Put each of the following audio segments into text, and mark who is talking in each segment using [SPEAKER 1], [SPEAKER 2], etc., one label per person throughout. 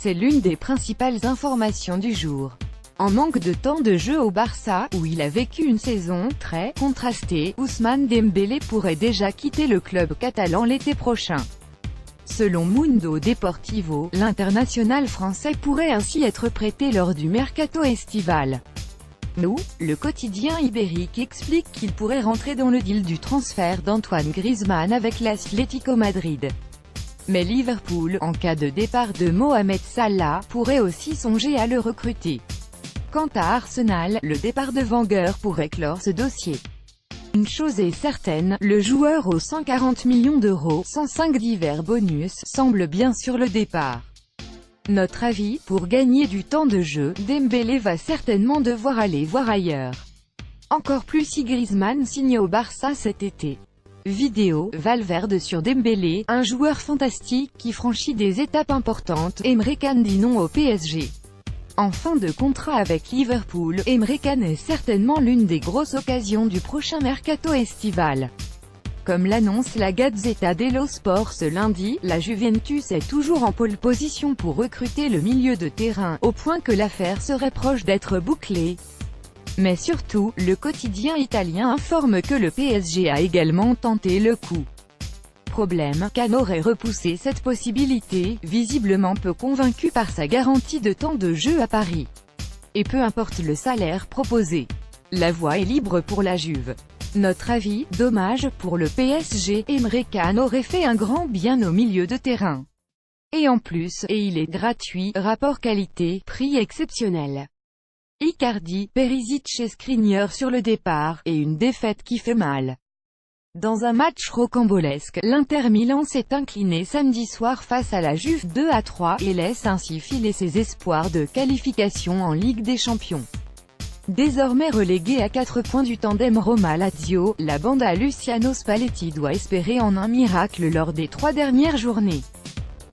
[SPEAKER 1] C'est l'une des principales informations du jour. En manque de temps de jeu au Barça, où il a vécu une saison très contrastée, Ousmane Dembélé pourrait déjà quitter le club catalan l'été prochain. Selon Mundo Deportivo, l'international français pourrait ainsi être prêté lors du mercato estival. Nous, le quotidien ibérique explique qu'il pourrait rentrer dans le deal du transfert d'Antoine Griezmann avec l'Atlético Madrid. Mais Liverpool, en cas de départ de Mohamed Salah, pourrait aussi songer à le recruter. Quant à Arsenal, le départ de Wenger pourrait clore ce dossier. Une chose est certaine, le joueur aux 140 millions d'euros, sans 5 divers bonus, semble bien sur le départ. Notre avis, pour gagner du temps de jeu, Dembélé va certainement devoir aller voir ailleurs. Encore plus si Griezmann signe au Barça cet été. Vidéo, Valverde sur Dembélé, un joueur fantastique qui franchit des étapes importantes. Emre Can dit non au PSG. En fin de contrat avec Liverpool, Emre Can est certainement l'une des grosses occasions du prochain mercato estival. Comme l'annonce la Gazzetta dello Sport ce lundi, la Juventus est toujours en pole position pour recruter le milieu de terrain, au point que l'affaire serait proche d'être bouclée. Mais surtout, le quotidien italien informe que le PSG a également tenté le coup. Problème, Can aurait repoussé cette possibilité, visiblement peu convaincu par sa garantie de temps de jeu à Paris. Et peu importe le salaire proposé. La voie est libre pour la Juve. Notre avis, dommage, pour le PSG, Emre Can aurait fait un grand bien au milieu de terrain. Et en plus, il est gratuit, rapport qualité-prix exceptionnel. Icardi, Perisic et Skriniar sur le départ, et une défaite qui fait mal. Dans un match rocambolesque, l'Inter Milan s'est incliné samedi soir face à la Juve 2-3, et laisse ainsi filer ses espoirs de qualification en Ligue des Champions. Désormais relégué à 4 points du tandem Roma-Lazio, la bande à Luciano Spalletti doit espérer en un miracle lors des 3 dernières journées.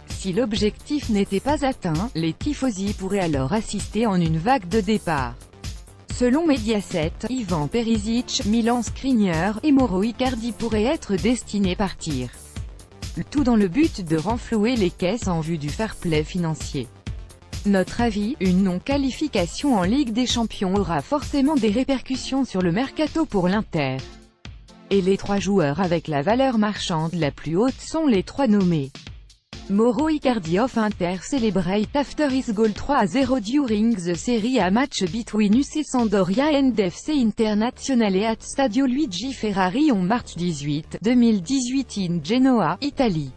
[SPEAKER 1] Si l'objectif n'était pas atteint, les tifosi pourraient alors assister en une vague de départ. Selon Mediaset, Ivan Perisic, Milan Skriniar et Mauro Icardi pourraient être destinés partir. Le tout dans le but de renflouer les caisses en vue du fair play financier. Notre avis, une non-qualification en Ligue des Champions aura forcément des répercussions sur le mercato pour l'Inter. Et les 3 joueurs avec la valeur marchande la plus haute sont les 3 nommés. Mauro Icardi of Inter celebrate after his goal 3-0 during the Serie A match between UC Sampdoria and FC Internazionale at Stadio Luigi Ferrari on March 18, 2018 in Genoa, Italie.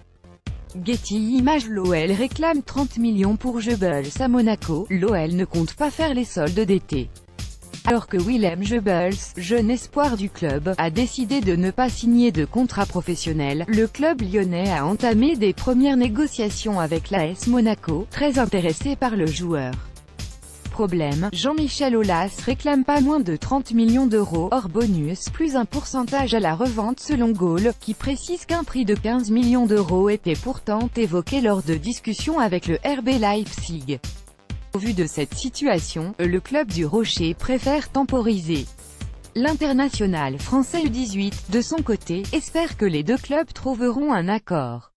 [SPEAKER 1] Getty Images. L'OL réclame 30 millions pour Goebbels à Monaco. L'OL ne compte pas faire les soldes d'été. Alors que Willem Goebbels, jeune espoir du club, a décidé de ne pas signer de contrat professionnel, le club lyonnais a entamé des premières négociations avec l'AS Monaco, très intéressé par le joueur. Problème, Jean-Michel Aulas réclame pas moins de 30 millions d'euros, hors bonus, plus un pourcentage à la revente selon Goal, qui précise qu'un prix de 15 millions d'euros était pourtant évoqué lors de discussions avec le RB Leipzig. Au vu de cette situation, le club du Rocher préfère temporiser. L'international français U18, de son côté, espère que les 2 clubs trouveront un accord.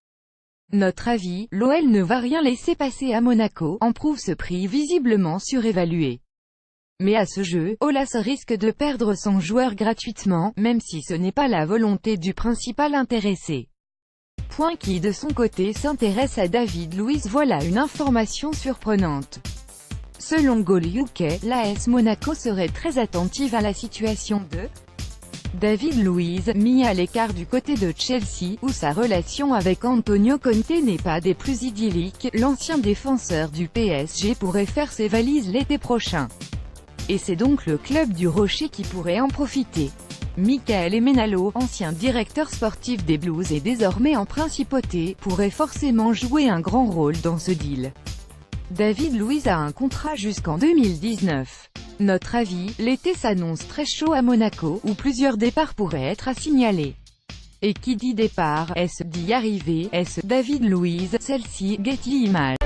[SPEAKER 1] Notre avis, l'OL ne va rien laisser passer à Monaco, en prouve ce prix visiblement surévalué. Mais à ce jeu, Aulas risque de perdre son joueur gratuitement, même si ce n'est pas la volonté du principal intéressé. Point qui de son côté s'intéresse à David Luiz. Voilà une information surprenante. Selon Goal UK, l'AS Monaco serait très attentive à la situation de David Luiz, mis à l'écart du côté de Chelsea, où sa relation avec Antonio Conte n'est pas des plus idylliques. L'ancien défenseur du PSG pourrait faire ses valises l'été prochain. Et c'est donc le club du Rocher qui pourrait en profiter. Michael Emenalo, ancien directeur sportif des Blues et désormais en principauté, pourrait forcément jouer un grand rôle dans ce deal. David Luiz a un contrat jusqu'en 2019. Notre avis, l'été s'annonce très chaud à Monaco, où plusieurs départs pourraient être à signaler. Et qui dit départ, est-ce dit arrivée, est-ce David Luiz, celle-ci, Getty Images.